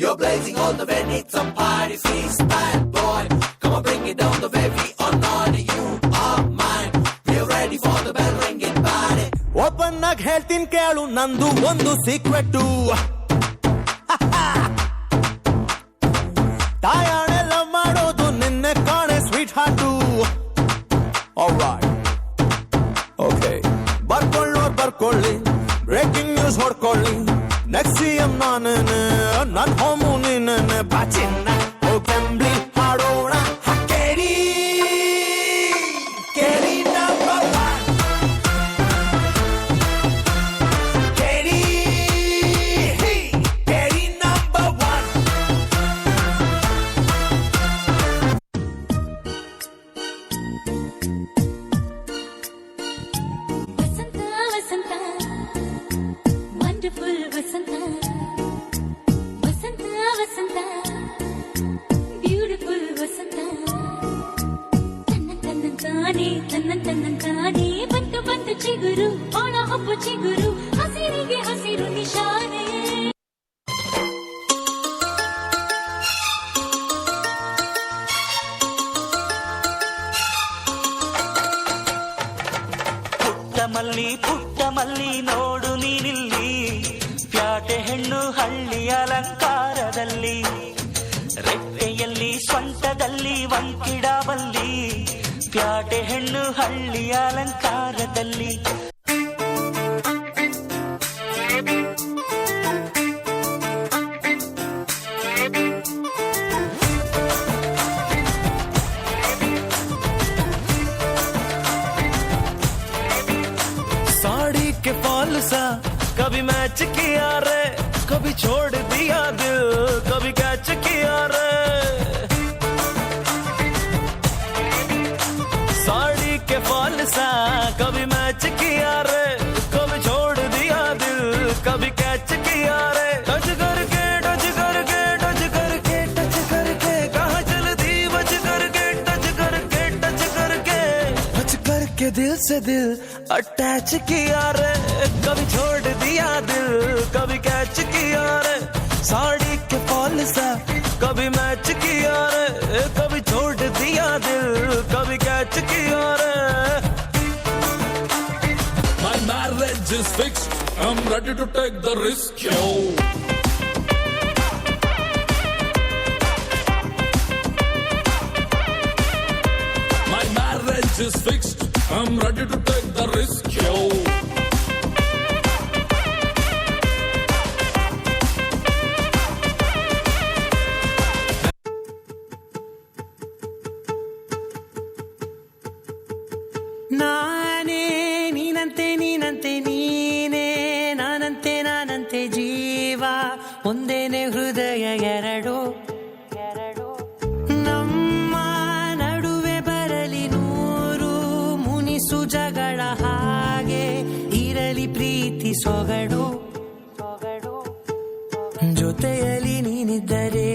You're blazing all the way, need some party freestyle, boy. Come on, bring it down the way we are naughty. You are mine. We're ready for the bell ringing party. Open ಆಗಿ ಹೇಳ್ತೀನಿ ಕೇಳು ನಂದು ಒಂದು secret. ತಾಯಾಣೆಲ್ಲ ಮಾಡೋದು ನಿನ್ನೆ ಕಾಣೆ sweet heart. Okay ಬರ್ಕೊಳ್ಳೋರ್ ಬರ್ಕೊಳ್ಳಿ, breaking news ಹೊಡ್ಕೊಳ್ಳಿ. Next CM ನಾನೇನೆ, ನನ್ ಹೋಮು ನೀನೇನೆ. ಬಾಚಿನ್ನ ಓ ಕೆಂಬ್ಲಿ ಹಾಡೋಣ ಕೇಳಿ ಕೇಳಿ ನಂಬರ್ ಒನ್. ಕೇಳಿ ಕೇಳಿ ನಂಬರ್ ಒನ್. ವಸಂತ ವಸಂತ ವಂಡರ್ಫುಲ್ ವಸಂತ ವಸಂತ ವಸಂತ ಬ್ಯೂಟಿಫುಲ್ ವಸಂತ ತನ್ನಂತಾನೆ ಬಂತು ಬಂತು ಚಿಗುರು, ಒಣ ಹಬ್ಬ ಚಿಗುರು, ಹಸಿರಿಗೆ ಹಸಿರು ನಿಶಾನೆ. ಪುಟ್ಟ ಮಲ್ಲಿ ನೋಡು ನೀನಿಲ್ಲಿ, ಪ್ಯಾಟೆ ಹೆಣ್ಣು ಹಳ್ಳಿ ಅಲಂಕಾರದಲ್ಲಿ, ರೆಟ್ಟೆಯಲ್ಲಿ ಸ್ವಂಟದಲ್ಲಿ ವಂಕಿಡಬಲ್ಲಿ, ಪ್ಯಾಟೆ ಹೆಣ್ಣು ಹಳ್ಳಿ ಅಲಂಕಾರದಲ್ಲಿ. साड़ी के फॉल सा कभी मैच किया रे, कभी छोड़ दिया दिल, कभी कैच किया रे. साड़ी के फॉल सा कभी मैच किया रे, कभी छोड़ दिया दिल, कभी कैच किया रे. टच करके टच करके टच करके टच करके कहाँ चलती बच करके टच करके टच करके टच करके दिल से दिल अटैच किया रे. कभी छोड़ दिया दिल, कभी कैच किया रे. साड़ी के फॉल सा कभी मैच किया रे, कभी छोड़ दिया दिल, कभी कैच किया रे. My marriage is fixed. I'm ready to take the risk, yo. My marriage is fixed. I'm ready to take the risk, yo. ನಾನೇ ನೀನಂತೆ ನೀನಂತೆ ನೀನೇ, ನಾನಂತೆ ನಾನಂತೆ ಜೀವ ಒಂದೇನೆ ಹೃದಯ ಎರಡು. ನಮ್ಮ ನಡುವೆ ಬರಲಿ ನೂರು ಮುನಿಸು ಜಗಳ, ಹಾಗೆ ಇರಲಿ ಪ್ರೀತಿ ಸೊಗಡು. ಜೊತೆಯಲ್ಲಿ ನೀನಿದ್ದರೆ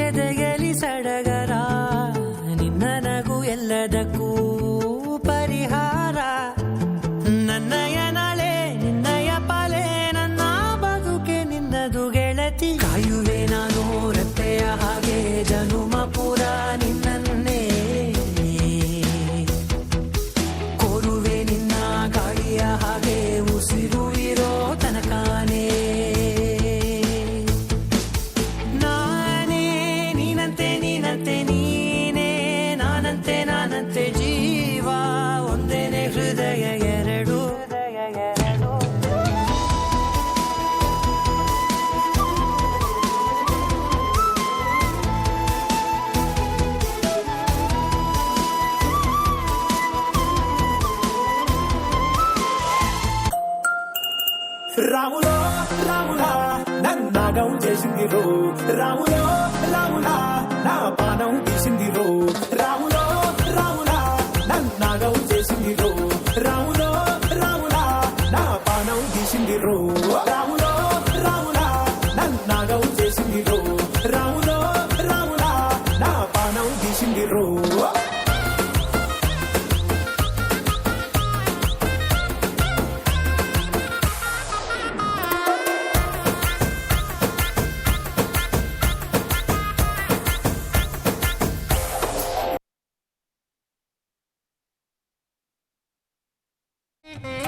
ಎದೆಯಲಿ ಸಡಗರ, ನಿನ್ನ ನಗು ಎಲ್ಲದಕ್ಕೂ ಪರಿಹಾರ. ನನ್ನಯ ನಾಳೆ ನಿನ್ನಯ ಪಾಲೆ, ನನ್ನ ಬದುಕೆ ನಿನ್ನದು ಗೆಳತಿ. ಕಾಯುವೆ ನಾನು ರತ್ತೆಯ ಹಾಗೆ ಜನುಮ ಪುರ ನಿನ್ನನ್ನೇ, ಕೋರುವೆ ನಿನ್ನ ಗಾಳಿಯ ಹಾಗೆ ಉಸಿರು ಇರೋ ತನಕಾನೇ. ನಾನೇ ನೀನಂತೆ ನೀನಂತೆ ನೀನೇ, ನಾನಂತೆ ನಾನಂತೆ ಜೀವ ಒಂದೇನೆ ಹೃದಯ ಎರಡು. రాములో రాములా నన్నాగం చేసింది రో, రాములో రాములా నా పానం తీసింది రో. రాములో రాములా నన్నాగం చేసింది రో, రాములో రాములా నా పానం తీసింది రో. రాములో రాములా నన్నాగం చేసింది రో, రాములో రాములా నా పానం తీసింది రో. ಆ